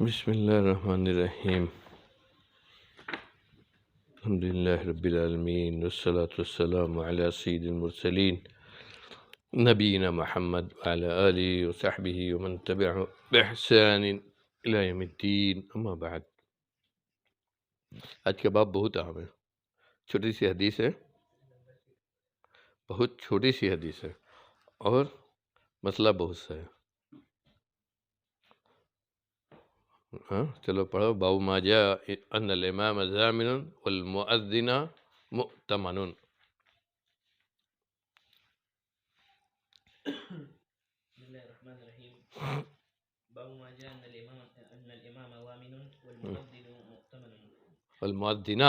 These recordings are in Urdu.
بسم اللہ الرحمن الرحیم الحمد للہ رب العالمین والصلاة والسلام علی سید المرسلین نبینا محمد وعلی آلہ وصحبہ ومن تبعہ بإحسان الی یوم الدین، اما بعد۔ آج کا باب بہت اہم ہے، چھوٹی سی حدیث ہے، بہت چھوٹی سی حدیث ہے اور مسئلہ بہت سا ہے۔ ہاں چلو پڑھو۔ باب ما جاء ان الامام ضامن والمؤذن مؤتمن۔ بسم الله الرحمن الرحيم. باب ما جاء أن الإمام ضامن والمؤذن مؤتمن. والمؤذن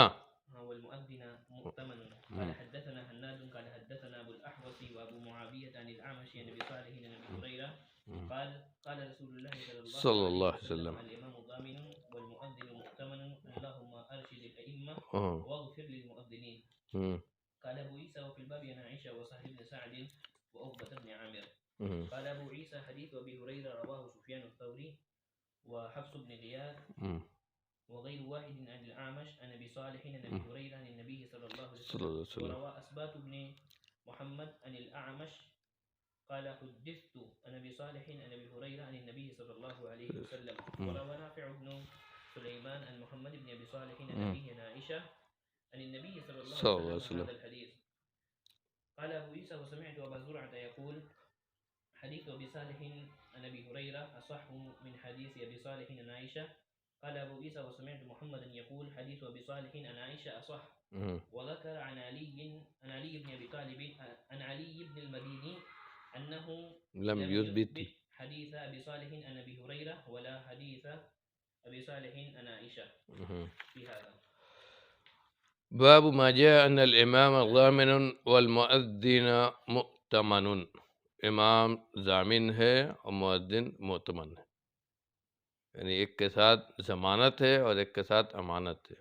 مؤتمن. قال حدثنا هناد قال حدثنا أبو الأحوص وأبو معاوية عن الأعمش عن أبي صالح عن أبي هريرة قال قال رسول الله صلى الله عليه وسلم الإمام ضامن والمؤذن مؤتمن اللهم أرشد الأئمة واغفر للمؤذنين. قال أبو عيسى وفي الباب عن عائشة وسهل بن سعد وعقبة بن عامر. قال أبو عيسى حديث أبي هريرة رواه سفيان الثوري وحفص بن غياث وغير واحد عن الأعمش عن أبي صالح عن أبي هريرة عن النبي صلى الله عليه وسلم. وروى أسباط بن محمد عن الأعمش قال حدثت عن أبي صالح عن أبي هريرة عن النبي صلى الله عليه وسلم. وروى نافع بن سليمان عن محمد بن أبي صالح عن أبيه عن عائشة عن النبي صلى الله عليه وسلم هذا الحديث. قال أبو عيسى وسمعت أبا زرعة يقول حديث أبي صالح عن أبي هريرة أصح من حديث أبي صالح عن عائشة. قال أبو عيسى وسمعت محمدا يقول حديث أبي صالح عن عائشة أصح. وذكر عن علي بن أبي طالب عن علي بن المديني أنه لم يثبت حديث أبي صالح عن أبي هريرة ولا حديث أبي صالح عن عائشة في هذا. باب ما جاء ان الامام ضامن والمؤذن مؤتمن، امام ضامن ہے اور مؤذن مؤتمن ہے، یعنی ایک کے ساتھ ضمانت ہے اور ایک کے ساتھ امانت ہے۔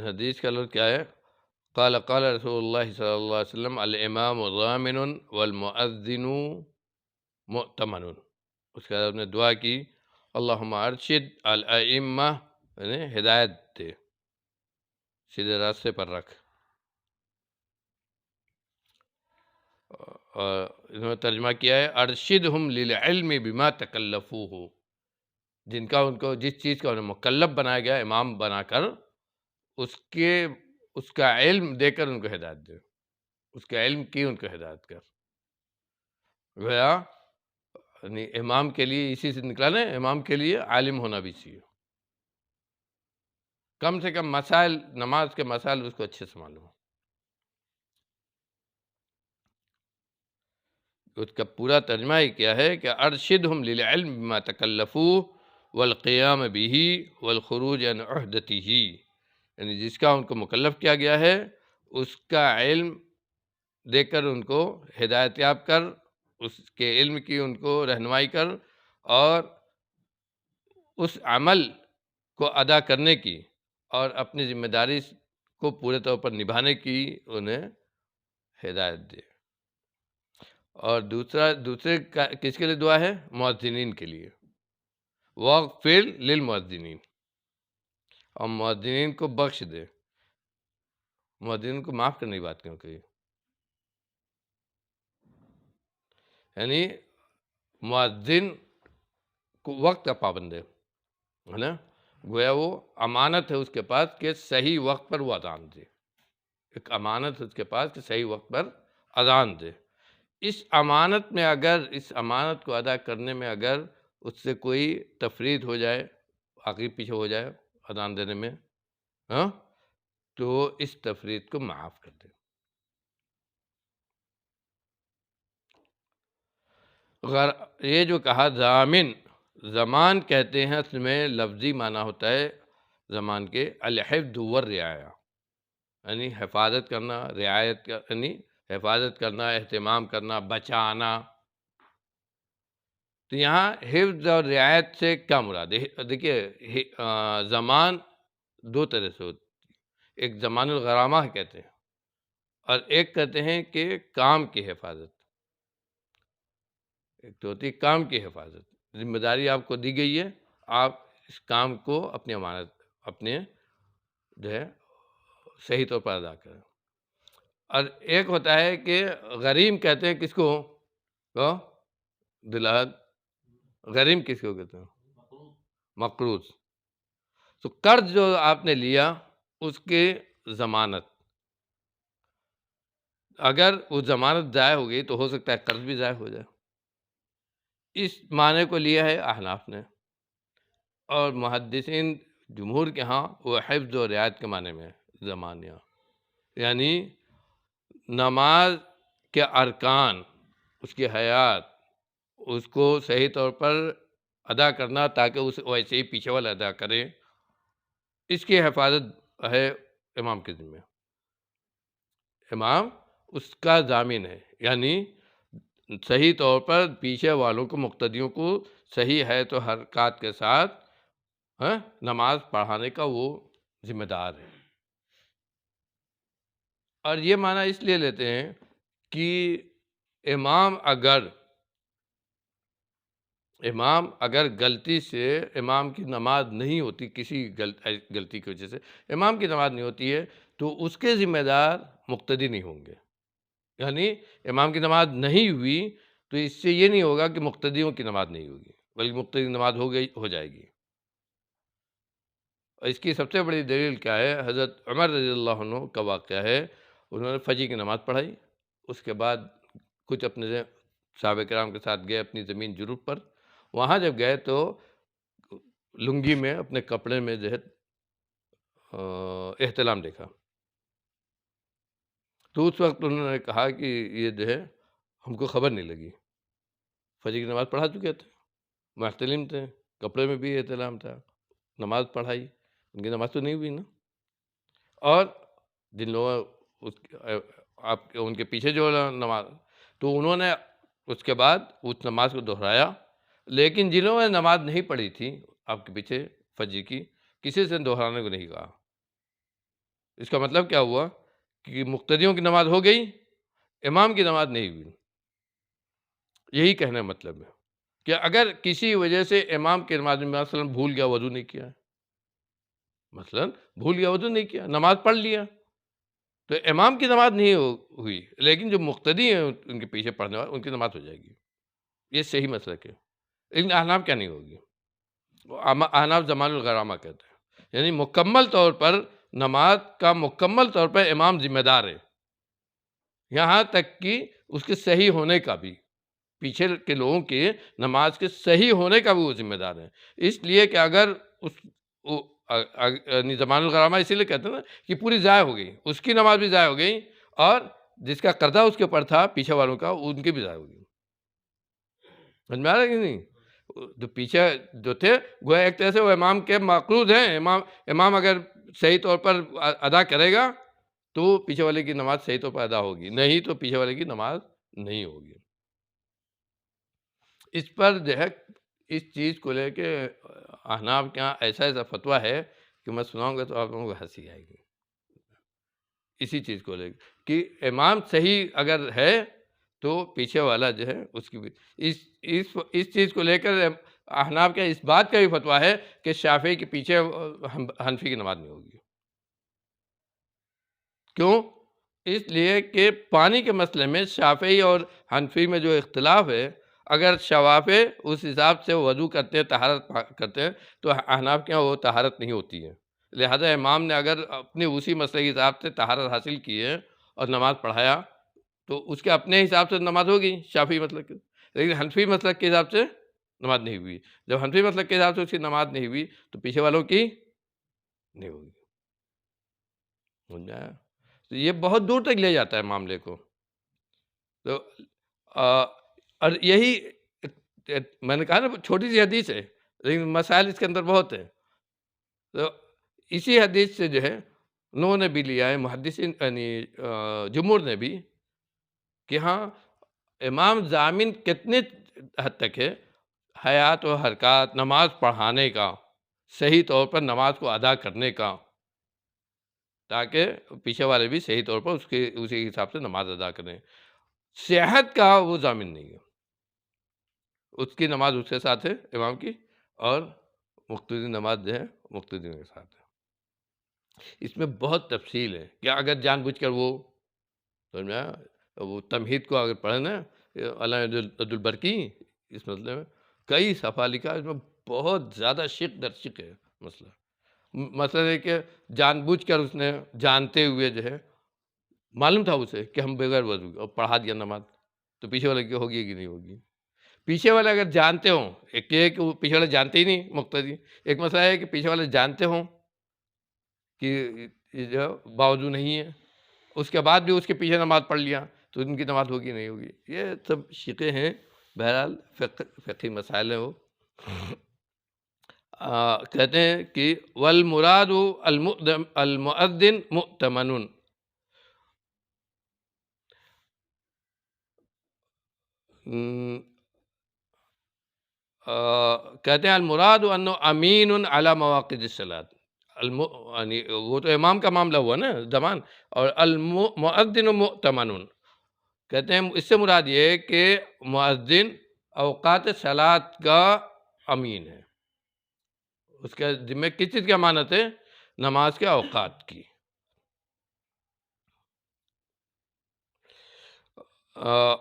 حدیث کا لفظ کیا ہے؟ قال قال رسول اللہ صلی اللہ علیہ وسلم الامام ضامن والمؤذن مؤتمن۔ اس کے بعد نے دعا کی اللہم ارشد الائمہ، یعنی ہدایت دے، سیدھے راستے پر رکھ۔ اور انہوں نے ترجمہ کیا ہے ارشدہم للعلم بما تکلفوہ، جن کا ان کو جس چیز کا انہیں مکلف بنایا گیا امام بنا کر، اس کا علم دے کر ان کو ہدایت دے، اس کے علم کی ان کو ہدایت کر۔ گویا یعنی امام کے لیے اسی سے نکلا نا، امام کے لیے عالم ہونا بھی چاہیے، کم سے کم مسائل، نماز کے مسائل اس کو اچھے سے معلوم ہو۔ اس کا پورا ترجمہ ہی کیا ہے کہ ارشدہم للعلم بما تکلفوہ والقیام بہ والخروج عن عہدتہ، یعنی جس کا ان کو مکلف کیا گیا ہے اس کا علم دے کر ان کو ہدایت یاب کر، اس کے علم کی ان کو رہنمائی کر، اور اس عمل کو ادا کرنے کی اور اپنی ذمہ داری کو پورے طور پر نبھانے کی انہیں ہدایت دے۔ اور دوسرے کس کے لیے دعا ہے؟ مؤذنین کے لیے، واغفر للمؤذنین، اور مؤذنین کو بخش دے، مؤذنین کو معاف کرنے کی بات کیوں کہی؟ یعنی مؤذن کو وقت کا پابند ہے نا، گویا وہ امانت ہے اس کے پاس کہ صحیح وقت پر وہ اذان دے، ایک امانت ہے اس کے پاس کہ صحیح وقت پر اذان دے۔ اس امانت کو ادا کرنے میں اگر اس سے کوئی تفرید ہو جائے، آگے پیچھے ہو جائے اذان دینے میں، تو اس تفرید کو معاف کر دے۔ یہ جو کہا ضامن، زمان کہتے ہیں اس میں لفظی معنی ہوتا ہے زمان کے الحفظ والرعایہ، یعنی حفاظت کرنا، رعایت یعنی حفاظت کرنا، اہتمام کرنا، بچانا۔ تو یہاں حفظ اور رعایت سے کیا مراد ہے؟ دیکھیے زمان دو طرح سے ہوتی ہے، ایک زمان الغرامہ کہتے ہیں اور ایک کہتے ہیں کہ کام کی حفاظت. ایک تو ہوتی ہے کام کی حفاظت، ذمہ داری آپ کو دی گئی ہے، آپ اس کام کو اپنی امانت اپنے جو ہے صحیح طور پر ادا کریں. اور ایک ہوتا ہے کہ غریم کہتے ہیں کس کو؟ دلال غریم کس کو کہتے ہیں؟ مقروض. تو قرض جو آپ نے لیا اس کی ضمانت، اگر وہ ضمانت ضائع ہو گئی تو ہو سکتا ہے قرض بھی ضائع ہو جائے. اس معنی کو لیا ہے احناف نے، اور محدثین جمہور کے ہاں وہ حفظ و رعایت کے معنی میں زمانیہ، یعنی نماز کے ارکان، اس کی حیات، اس کو صحیح طور پر ادا کرنا تاکہ اس ویسے ہی پیچھے والا ادا کرے، اس کی حفاظت ہے امام کے ذمہ. امام اس کا ضامن ہے، یعنی صحیح طور پر پیچھے والوں کو، مقتدیوں کو صحیح ہے تو حرکات کے ساتھ نماز پڑھانے کا وہ ذمہ دار ہے. اور یہ معنی اس لیے لیتے ہیں کہ امام اگر غلطی سے امام کی نماز نہیں ہوتی، کسی غلطی کی وجہ سے امام کی نماز نہیں ہوتی ہے، تو اس کے ذمہ دار مقتدی نہیں ہوں گے. یعنی امام کی نماز نہیں ہوئی تو اس سے یہ نہیں ہوگا کہ مقتدیوں کی نماز نہیں ہوگی، بلکہ مقتدی کی نماز ہو جائے گی. اور اس کی سب سے بڑی دلیل کیا ہے؟ حضرت عمر رضی اللہ عنہ کا واقعہ ہے. انہوں نے فجر کی نماز پڑھائی، اس کے بعد کچھ اپنے صحابہ کرام کے ساتھ گئے اپنی زمین جرب پر. وہاں جب گئے تو لنگی میں، اپنے کپڑے میں جو ہے احتلام دیکھا. تو اس وقت انہوں نے کہا کہ یہ جو ہے ہم کو خبر نہیں لگی، فجر کی نماز پڑھا چکے تھے، محتلم تھے، کپڑے میں بھی احتلام تھا، نماز پڑھائی، ان کی نماز تو نہیں ہوئی نا. اور جن لوگوں ان کے پیچھے جو نماز، تو انہوں نے اس کے بعد اس نماز کو دہرایا. لیکن جن لوگوں نے نماز نہیں پڑھی تھی آپ کے پیچھے فجر کی، کسی سے دہرانے کو نہیں کہا. اس کا مطلب کیا ہوا کہ مقتدیوں کی نماز ہو گئی، امام کی نماز نہیں ہوئی. یہی کہنے کا مطلب ہے کہ اگر کسی وجہ سے امام کی نماز میں مثلا بھول گیا، وضو نہیں کیا، نماز پڑھ لیا، تو امام کی نماز نہیں ہوئی، لیکن جو مقتدی ہیں ان کے پیچھے پڑھنے والے، ان کی نماز ہو جائے گی. یہ صحیح مسلک ہے. لیکن احناف کیا نہیں ہوگی؟ احناف زمان الغرامہ کہتے ہیں، یعنی مکمل طور پر نماز کا مکمل طور پر امام ذمہ دار ہے، یہاں تک کہ اس کے صحیح ہونے کا بھی، پیچھے کے لوگوں کے نماز کے صحیح ہونے کا بھی وہ ذمہ دار ہے. اس لیے کہ اگر زمان الغرامہ اسی لیے کہتے ہیں نا کہ پوری ضائع ہو گئی، اس کی نماز بھی ضائع ہو گئی، اور جس کا قرضہ اس کے اوپر تھا پیچھے والوں کا، ان کی بھی ضائع ہو گئی. سمجھ میں آ رہا ہے کہ نہیں؟ جو پیچھے جو تھے گویا ایک طرح سے وہ امام کے مقروض ہیں. امام اگر صحیح طور پر ادا کرے گا تو پیچھے والے کی نماز صحیح طور پر ادا ہوگی، نہیں تو پیچھے والے کی نماز نہیں ہوگی. اس پر جو ہے اس چیز کو لے کے احناف کے یہاں ایسا فتویٰ ہے کہ میں سناؤں گا تو آپ لوگوں کو ہنسی آئے گی. اسی چیز کو لے کے کہ امام صحیح اگر ہے تو پیچھے والا جو ہے اس کی بھی اس چیز کو لے کر احناف کے اس بات کا بھی فتویٰ ہے کہ شافعی کے پیچھے حنفی کی نماز نہیں ہوگی. کیوں؟ اس لیے کہ پانی کے مسئلے میں شافعی اور حنفی میں جو اختلاف ہے، اگر شوافع اس حساب سے وضو کرتے ہیں، طہارت کرتے ہیں، تو احناف کے یہاں وہ طہارت نہیں ہوتی ہے. لہذا امام نے اگر اپنے اسی مسئلے کے حساب سے طہارت حاصل کی ہے اور نماز پڑھایا تو اس کے اپنے حساب سے نماز ہوگی شافعی مسلک کی. لیکن حنفی مسلک کے حساب سے نماز نہیں ہوئی. جب حنفی مسلک کے حساب سے اس کی نماز نہیں ہوئی تو پیچھے والوں کی نہیں ہوگی. سمجھا؟ تو یہ بہت دور تک لے جاتا ہے معاملے کو. تو اور یہی میں نے کہا نا چھوٹی سی حدیث ہے لیکن مسائل اس کے اندر بہت ہیں. تو اسی حدیث سے جو ہے انہوں نے بھی لیا ہے محدثین، یعنی جمہور نے بھی، کہ ہاں امام ضامن کتنے حد تک ہے حیات و حرکات، نماز پڑھانے کا، صحیح طور پر نماز کو ادا کرنے کا. تاکہ پیچھے والے بھی صحیح طور پر اسی حساب سے نماز ادا کریں۔ صحت کا وہ ضامن نہیں ہے، اس کی نماز اس کے ساتھ ہے امام کی، اور مقتدی نماز جو ہے مقتدی کے ساتھ ہے۔ اس میں بہت تفصیل ہے کہ اگر جان بوجھ کر وہ تمہید کو اگر پڑھیں نا، علامہ عبد البرکی اس مسئلے میں کئی صفحہ لکھا ہے، اس میں بہت زیادہ شق در شق ہے مسئلہ۔ مسئلہ ہے کہ جان بوجھ کر اس نے جانتے ہوئے جو ہے، معلوم تھا اسے کہ ہم بغیر وضو اور پڑھا دیا نماز، تو پیچھے والے کی ہوگی کہ نہیں ہوگی؟ پیچھے والے اگر جانتے ہوں، ایک یہ ہے کہ وہ پیچھے والے جانتے ہی نہیں مقتدی، ایک مسئلہ ہے کہ پیچھے والے جانتے ہوں کہ یہ جو باوجود نہیں ہے، اس کے بعد بھی اس کے پیچھے نماز پڑھ لیا، تو ان کی نماز ہوگی نہیں ہوگی؟ یہ سب شقیں ہیں، بہرحال فقہی مسائل ہیں وہ۔ کہتے ہیں کہ والمراد المؤذن مؤتمن، کہتے ہیں المراد انه امین علی مواقع الصلاۃ، یعنی وہ تو امام کا معاملہ ہوا نا زمان، اور المؤذن مؤتمن، کہتے ہیں اس سے مراد یہ ہے کہ مؤذن اوقات صلاۃ کا امین ہے، اس کے ذمہ کس چیز کی امانت ہے؟ نماز کے اوقات کی۔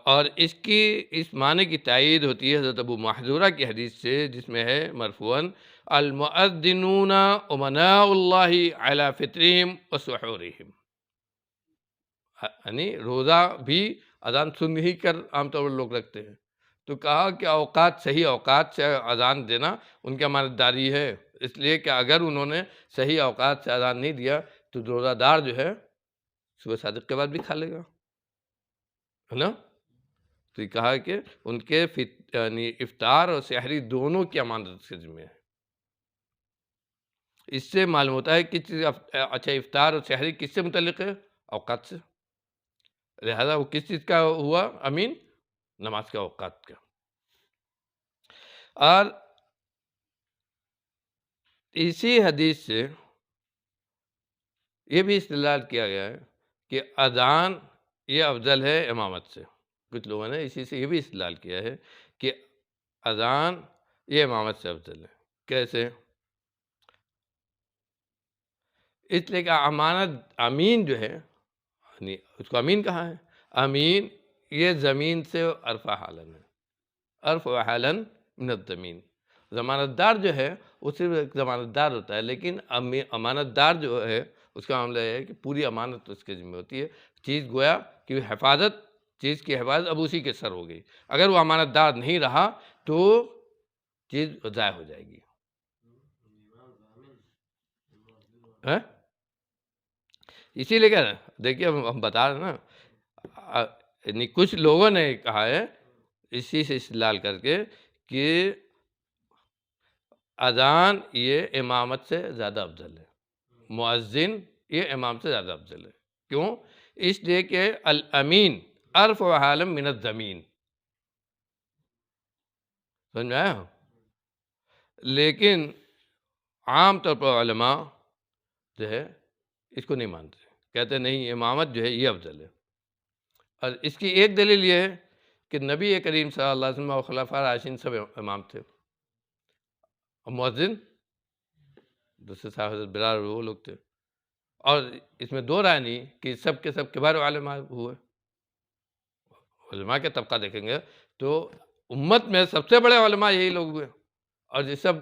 اور اس معنی کی تائید ہوتی ہے حضرت ابو محذورہ کی حدیث سے، جس میں ہے مرفوعاً المؤذنون امناء اللہ علی فطرہم وسحورہم، یعنی روزہ بھی اذان سن ہی کر عام طور پر لوگ رکھتے ہیں، تو کہا کہ اوقات، صحیح اوقات سے اذان دینا ان کی امانت داری ہے، اس لیے کہ اگر انہوں نے صحیح اوقات سے اذان نہیں دیا تو روزہ دار جو ہے صبح صادق کے بعد بھی کھا لے گا، ہے نا؟ تو یہ کہا کہ ان کے یعنی افطار اور سحری دونوں کی امانت کے ذمہ ہے۔ اس سے معلوم ہوتا ہے کہ اچھا افطار اور سحری کس سے متعلق ہے؟ اوقات سے، لہذا وہ کس چیز کا ہوا امین؟ نماز کے اوقات کا۔ اور اسی حدیث سے یہ بھی استدلال کیا گیا ہے کہ اذان یہ افضل ہے امامت سے، کچھ لوگوں نے اسی سے یہ بھی استدلال کیا ہے کہ اذان یہ امامت سے افضل ہے۔ کیسے؟ اس لیے کہ امین جو ہے، یعنی اس کو امین کہا ہے، امین یہ زمین سے ارفع حالن ہے، ارفع حالن من الزمین۔ ضمانت دار جو ہے وہ صرف ایک ضمانت دار ہوتا ہے، لیکن امانت دار جو ہے اس کا معاملہ یہ ہے کہ پوری امانت اس کے ذمہ ہوتی ہے، چیز گویا کہ چیز کی حفاظت اب اسی کے سر ہو گئی، اگر وہ امانت دار نہیں رہا تو چیز ضائع ہو جائے گی۔ اسی لیے کہ دیکھیے ہم بتا رہے ہیں نا، یعنی کچھ لوگوں نے کہا ہے اسی سے استدلال کر کے کہ اذان یہ امامت سے زیادہ افضل ہے، مؤذن یہ امام سے زیادہ افضل ہے۔ کیوں؟ اس لیے کہ الامین ارفع حالم من الزمین، سمجھ میں آیا؟ لیکن عام طور پر علماء جو ہے اس کو نہیں مانتے، کہتے نہیں امامت جو ہے یہ افضل ہے۔ اور اس کی ایک دلیل یہ ہے کہ نبی کریم صلی اللہ علیہ وسلم اور خلفاء راشدین سب امام تھے، اور مؤذن دوسرے صاحب حضرت بلال وہ لوگ تھے، اور اس میں دو رائے نہیں کہ سب کے سب کبار علماء ہوئے۔ علماء کے طبقہ دیکھیں گے تو امت میں سب سے بڑے علماء یہی لوگ ہوئے، اور یہ سب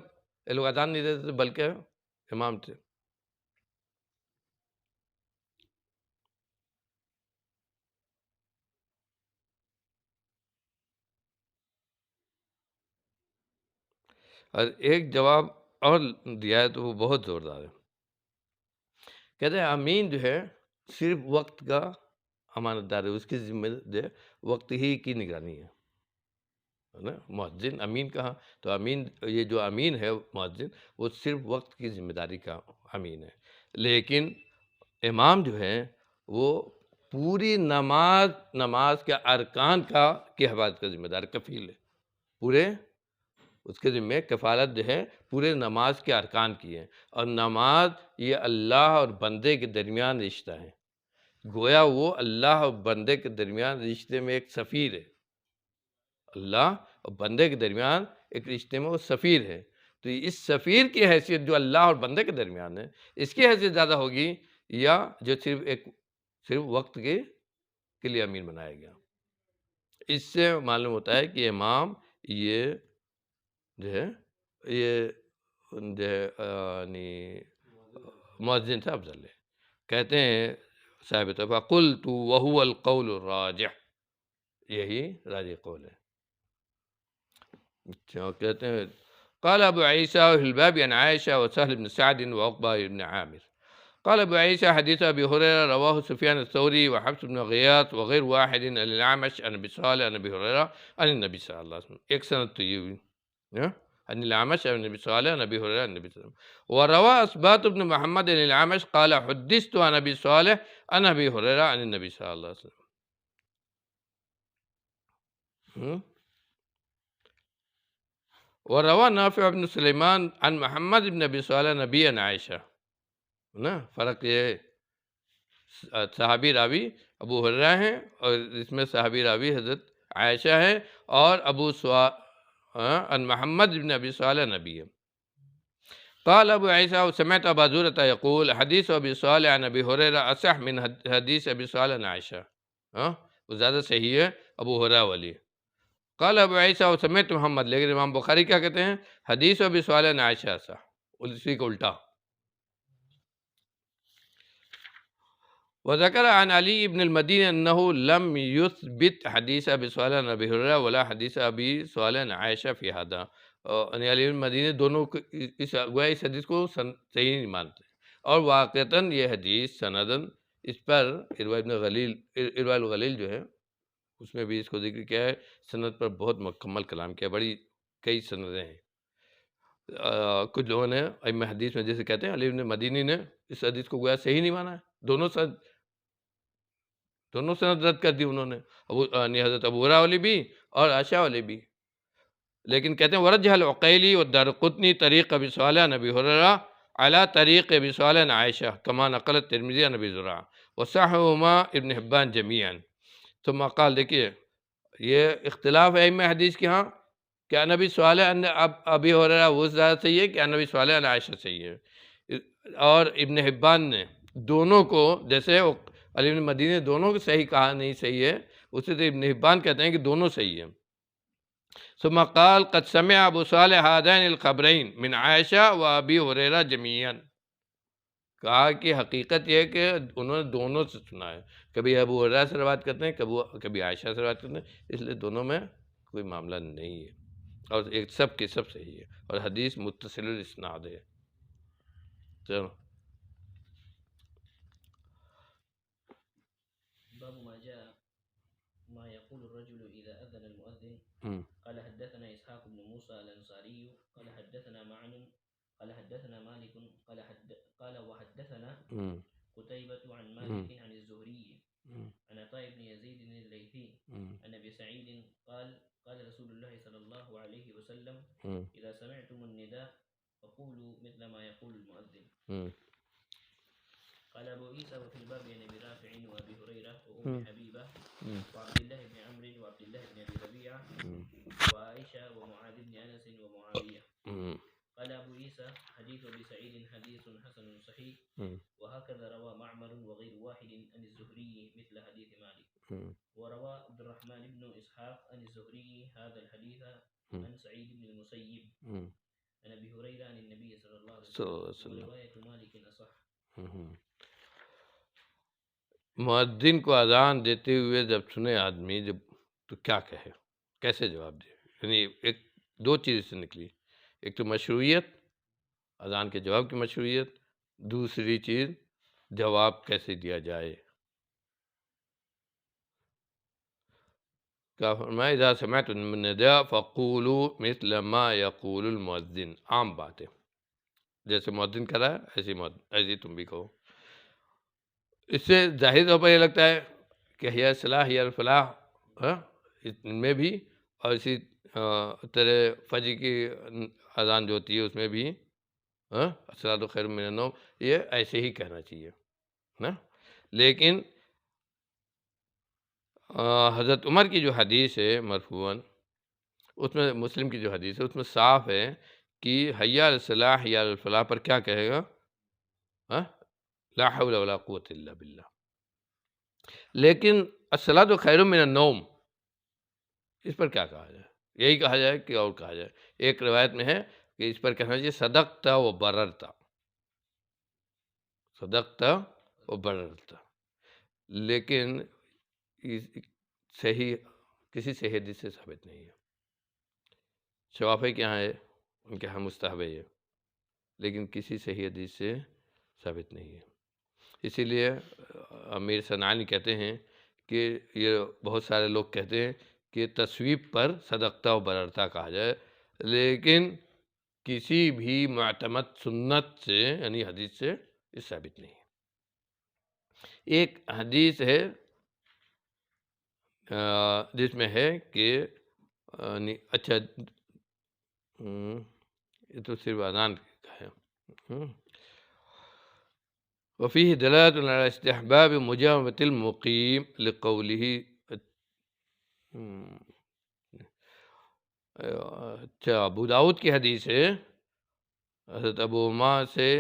لوگ اذان نہیں دیتے تھے بلکہ امام تھے۔ اور ایک جواب اور دیا ہے تو وہ بہت زوردار ہے، کہتے ہیں امین جو ہے صرف وقت کا امانت دار ہے، اس کی ذمہ جو ہے وقت ہی کی نگرانی ہے نا۔ مؤذن امین کہا تو امین، یہ جو امین ہے مؤذن وہ صرف وقت کی ذمہ داری کا امین ہے، لیکن امام جو ہے وہ پوری نماز کے ارکان کی حفاظت کا ذمہ دار کفیل ہے، پورے اس کے ذمہ کفالت جو ہے پورے نماز کے ارکان کی ہے، اور نماز یہ اللہ اور بندے کے درمیان رشتہ ہے، گویا وہ اللہ اور بندے کے درمیان رشتے میں ایک سفیر ہے، اللہ اور بندے کے درمیان ایک رشتے میں وہ سفیر ہے۔ تو اس سفیر کی حیثیت جو اللہ اور بندے کے درمیان ہے، اس کی حیثیت زیادہ ہوگی یا جو صرف وقت کے لیے امین بنایا گیا؟ اس سے معلوم ہوتا ہے کہ امام یہ جو ہے یعنی مؤذن سے افضل ہے۔ کہتے ہیں صاحب طبع قلت وهو القول الراجح، یہی راجح قول ہے۔ کہتے ہیں قال ابو عیسیٰ فی الباب عن عائشہ وسهل بن سعد وعقبہ بن عامر قال ابو عیسیٰ حدیث ابی ہریرہ رواه سفیان الثوری وحفص بن غیاث وغیر واحد عن الاعمش عن ابی صالح عن ابی ہریرہ عن النبی صلی اللہ علیہ وسلم۔ ایک سند تو یہ ہوئی عن الاعمش عن ابی صالح عن ابی ہریرہ عن النبی صلی اللہ علیہ وسلم، وروى اسباط بن محمد عن الاعمش قال حدثت عن ابی صالح عن ابی ہریرہ عن النبی صلی اللہ علیہ وسلم۔ وروى نافع بن سلیمان عن محمد بن ابی صالح نبی عن عائشہ، فرق یہ ہے صحابی راوی ابو ہریرہ ہیں اور اس میں صحابی راوی حضرت عائشہ ہے، اور عن محمد بن ابی صالح نبی ہے۔ قال ابو عیسیٰ سمعت ابا زرعۃ یقول حدیث ابی صالح عن ابی ہریرہ اصح من حدیث ابی صالح عن عائشہ، وہ زیادہ صحیح ہے ابو ہریرہ والی۔ قال ابو عیسیٰ سمعت محمد، لیکن امام بخاری کیا کہتے ہیں؟ حدیث ابی صالح عن عائشہ اصح، اسی کو الٹا۔ وذكر عن علي بن المديني أنه لم يثبت حديث أبي صالح عن أبي هريرة ولا حديث أبي صالح عن عائشة في هذا، یعنی علی بن مدینی دونوں اس حدیث کو صحیح نہیں مانتے، اور واقعتاً یہ حدیث سندن اس پر ارواء الغلیل جو ہے اس میں بھی اس کو ذکر کیا ہے، سند پر بہت مکمل کلام کیا، کئی سندیں ہیں۔ کچھ لوگوں نے ائمہ حدیث میں جیسے کہتے ہیں علی بن مدینی نے اس حدیث کو گویا صحیح نہیں مانا ہے، دونوں سند رد کر دی انہوں نے، حضرت ابو ہریرہ والی بھی اور عائشہ والی بھی۔ لیکن کہتے ہیں ورجح العقیلی والدارقطنی طریق ابی صالح عن ابی ہریرہ علی طریق ابی صالح عن عائشہ کما نقل الترمذی عن ابی زرعہ وصححہما ابن حبان جمیعا۔ ثم قال، دیکھیے یہ اختلاف ہے ائمہ حدیث کے ہاں، کیا نبی صالح عن ابی ہریرہ وہ زیادہ صحیح ہے، کیا نبی صالح عن عائشہ صحیح ہے؟ اور ابن حبان نے دونوں کو، جیسے علی بن مدینی نے دونوں کو صحیح کہا نہیں صحیح ہے، اسی طرح ابن حبان کہتے ہیں کہ دونوں صحیح ہیں۔ ثم قال قد سمع ابو صالح هذين الخبرين من عائشہ و ابی ہریرہ جمیعا، کہا کہ حقیقت یہ ہے کہ انہوں نے دونوں سے سنا ہے، کبھی ابو ہریرہ سے روایت کرتے ہیں، کبھی عائشہ سے روایت کرتے ہیں، اس لیے دونوں میں کوئی معاملہ نہیں ہے، اور ایک سب کے سب صحیح ہے، اور حدیث متصل الاسناد ہے۔ چلو باب ما جاء ما يقول الرجل إذا أذن المؤذن. قال حدثنا إسحاق بن موسى الأنصاري قال حدثنا معن قال حدثنا مالك قال وحدثنا قتيبة عن مالك عن الزهري عن عطاء بن يزيد الليثي عن أبي سعيد قال قال رسول الله صلى الله عليه وسلم إذا سمعتم النداء فقولوا مثل ما يقول المؤذن. قال أبو عيسى وفي الباب عن أبي رافع وأبي هريرة وأم حبيبة وعبد الله بن عمرو وعبد الله بن أبي ربيعة وعائشة ومعاذ بن أنس ومعاوية. قال أبو عيسى حديث أبي سعيد حديث حسن صحيح، وهكذا روى معمر وغير واحد عن الزهري مثل حديث مالك. وروى عبد الرحمن بن إسحاق عن الزهري هذا الحديث عن سعيد بن المسيب عن أبي هريرة عن النبي صلى الله عليه وسلم، ورواية مالك أصح. مؤذن کو اذان دیتے ہوئے جب سنے آدمی تو کیا کہے، کیسے جواب دے؟ یعنی ایک دو چیز سے نکلی، ایک تو مشروعیت، اذان کے جواب کی مشروعیت، دوسری چیز جواب کیسے دیا جائے۔ کیا فرمایا اذا سمعتم النداء فقولوا مثل ما يقول المؤذن، عام بات ہے، جیسے مؤذن کر رہا ہے ایسی تم بھی کہو۔ اس سے ظاہر طور پر یہ لگتا ہے کہ حی الصلاح حی الفلاح ان میں بھی، اور اسی تیرے فجر کی اذان جو ہوتی ہے اس میں بھی الصلاۃ خیر من النوم یہ ایسے ہی کہنا چاہیے نا. لیکن حضرت عمر کی جو حدیث ہے مرفوعاً، اس میں مسلم کی جو حدیث ہے اس میں صاف ہے کہ حی علی الصلاح حی علی الفلاح پر کیا کہے گا؟ لا حول ولا قوت الا باللہ. لیکن الصلاۃ خیر من النوم اس پر کیا کہا جائے؟ یہی کہا جائے کہ اور کہا جائے؟ ایک روایت میں ہے کہ اس پر کہنا چاہیے صدقتا و بررتا، صدقتا و بررتا. لیکن صحیح کسی صحیح حدیث سے ثابت نہیں ہے. شوافی کے یہاں ہے، ان کے یہاں مستحب ہے، لیکن کسی صحیح حدیث سے ثابت نہیں ہے. اسی لیے امیر صنعانی کہتے ہیں کہ یہ بہت سارے لوگ کہتے ہیں کہ تصویب پر صدقتا و بررتا کہا جائے، لیکن کسی بھی معتمد سنت سے یعنی حدیث سے یہ ثابت نہیں ہے. ایک حدیث ہے جس میں ہے کہ اچھا یہ تو صرف اذان کا ہے. وفیہ دلالۃ علی استحباب مجاوبۃ المقیم لقولہ. اچھا ابو داؤد کی حدیث ہے حضرت ابو امامہ سے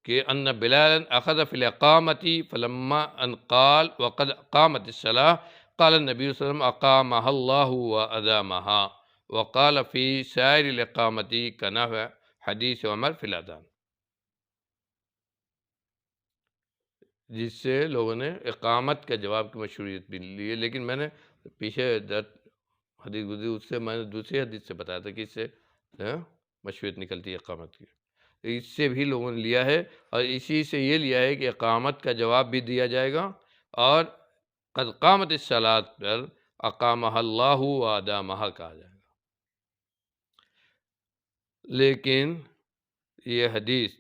کہ ان بلالا اخذ فی الاقامۃ فلما ان قال وقد قامت الصلاۃ قال النبی صلی اللہ علیہ وسلم اقامها اللہ وادامها وقال فی سائر الاقامۃ کنحو حدیث عمر فی الاذان. جس سے لوگوں نے اقامت کا جواب کی مشروعیت بھی لی ہے. لیکن میں نے پیچھے حدیث گزری اس سے میں نے دوسری حدیث سے بتایا تھا کہ اس سے مشروعیت نکلتی ہے اقامت کی. اس سے بھی لوگوں نے لیا ہے اور اسی سے یہ لیا ہے کہ اقامت کا جواب بھی دیا جائے گا اور قد قامت الصلاۃ پر اقامہ اللہ و ادامہ کہا جائے گا. لیکن یہ حدیث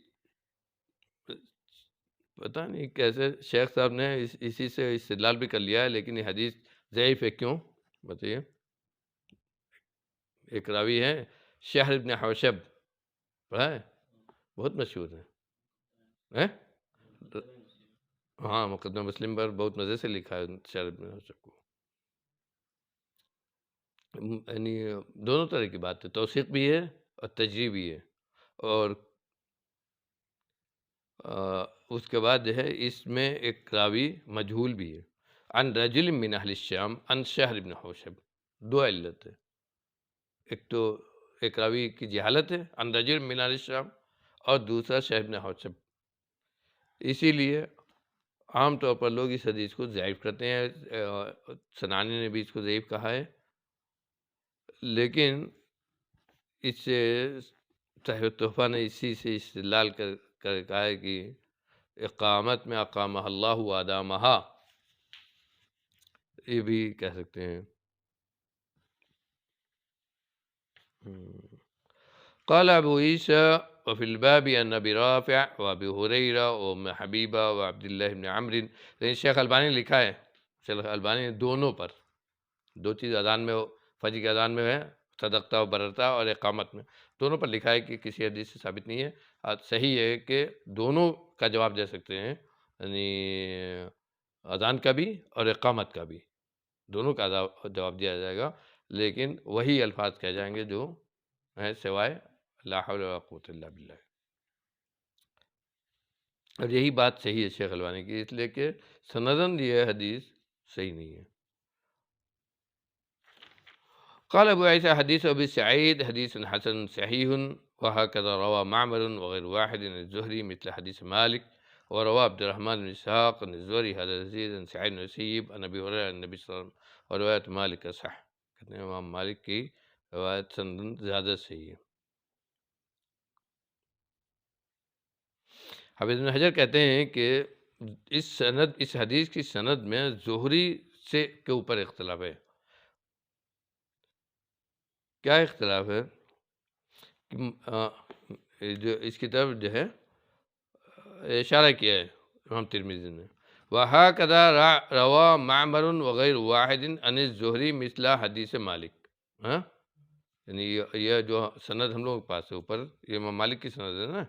پتہ نہیں کیسے شیخ صاحب نے اسی سے استدلال بھی کر لیا ہے، لیکن یہ حدیث ضعیف ہے. کیوں بتائیے؟ ایک راوی ہے شہر ابن حوشب، پڑھا ہے؟ بہت مشہور ہے. ہاں مقدمہ مسلم پر بہت مزے سے لکھا ہے شہر ابن حوشب کو. یعنی دونوں طرح کی بات ہے، توثیق بھی ہے اور تجریح بھی ہے. اور اس کے بعد جو ہے اس میں ایک راوی مجہول بھی ہے. عن رجل من اہل الشام عن شہر ابن حوشب. دو علت ہے، ایک تو ایک راوی کی جہالت ہے عن رجل من اہل الشام اور دوسرا شہر ابن حوشب. اسی لیے عام طور پر لوگ اس حدیث کو ضعیف کرتے ہیں. صنعانی نے بھی اس کو ضعیف کہا ہے، لیکن اس سے صاحب تحفہ نے اسی سے استدلال کر کہا ہے کہ اقامت میں اقامہ اللہ و ادامہ یہ بھی کہہ سکتے ہیں. قال ابو عیسیٰ وفی الباب عن ابی رافع و ابی ہریرہ و ام حبیبہ و عبداللہ بن عمرو. لیکن شیخ البانی نے لکھا ہے، شیخ البانی نے دونوں پر دو چیز اذان میں فجر کی اذان میں ہے صدقتا و بررتا اور اقامت میں دونوں پر لکھا ہے کہ کسی حدیث سے ثابت نہیں ہے. صحیح ہے کہ دونوں کا جواب دے سکتے ہیں، یعنی اذان کا بھی اور اقامت کا بھی، دونوں کا جواب دیا جائے گا، لیکن وہی الفاظ کہے جائیں گے جو ہیں سوائے لا حول ولا قوت الا باللہ. اور یہی بات صحیح ہے شیخ البانی کی، اس لیے کہ سندن یہ حدیث صحیح نہیں ہے. قال ابو عیسیٰ حدیث ابی سعید حدیث حسن صحیح وهكذا روى معمر وغير واحد عن الزهري مثل حديث مالك وروى عبد الرحمن بن اسحاق عن الزهري هذا يزيد عن سعيد بن مسيب عن ابي هريره عن النبي صلى الله عليه وسلم ورواية مالك صح. کہتے ہیں امام مالک کی روایت سندن زیادہ صحیح ہے. حافظ ابن حجر کہتے ہیں کہ اس حدیث کی سند میں زہری سے کے اوپر اختلاف ہے. کیا اختلاف ہے؟ جو اس کی طرف جو ہے اشارہ کیا ہے امام ترمذی نے. وَهَكَذَا رَوَى مَعْمَرٌ وَغَيْرُ وَاحِدٍ عَنِ الزُّهْرِي مِثْلَ حدیث مالک. یعنی یہ جو سند ہم لوگوں کے پاس ہے اوپر، یہ امام مالک کی سند ہے نا؟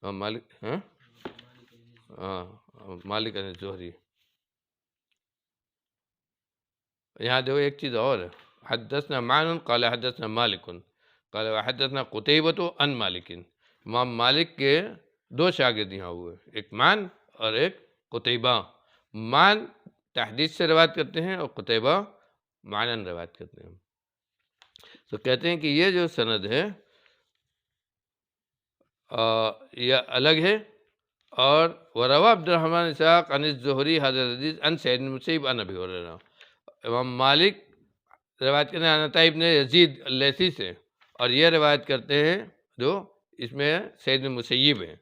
ہاں مالک، ہاں ہاں مالک عن الزہری. یہاں دیکھو ایک چیز اور ہے، حدثنا معن قال حدثنا مالک قال وحدثنا قتیبۃ عن مالک. امام مالک کے دو شاگرد یہاں ہوئے، ایک معن اور ایک قتیبہ. معن تحدیث سے روایت کرتے ہیں اور قتیبہ معنن روایت کرتے ہیں. تو کہتے ہیں کہ یہ جو سند ہے یہ الگ ہے. اور وروى عبد الرحمن اسحاق عن الزہری هذا الحدیث عن سعید بن المسیب عن ابی ہریرہ. امام مالک روایت کرتے ہیں عطا ابن یزید اللیثی سے، اور یہ روایت کرتے ہیں جو اس میں سعید بن مسیب ہیں.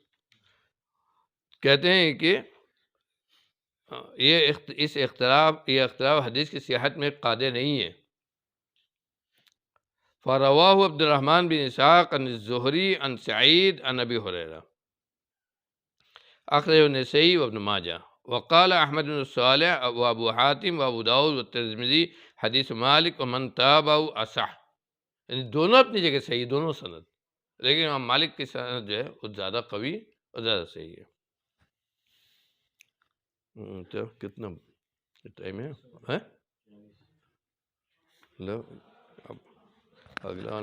کہتے ہیں کہ یہ اختلاف حدیث کی صحت میں قادر نہیں ہے. فرواه عبد الرحمن بن اسحاق عن الزہری عن سعید عن ابی ہریرہ اخرجہ النسائی وابن ماجہ. وقال احمد بن صالح وابو حاتم وابو داؤد والترمذی حدیث مالک ومن تابعہ اصح. یعنی دونوں اپنی جگہ صحیح، دونوں سند، لیکن امام مالک کی سند جو ہے وہ زیادہ قوی اور زیادہ صحیح ہے. تو کتنا ٹائم ہے؟ اگلا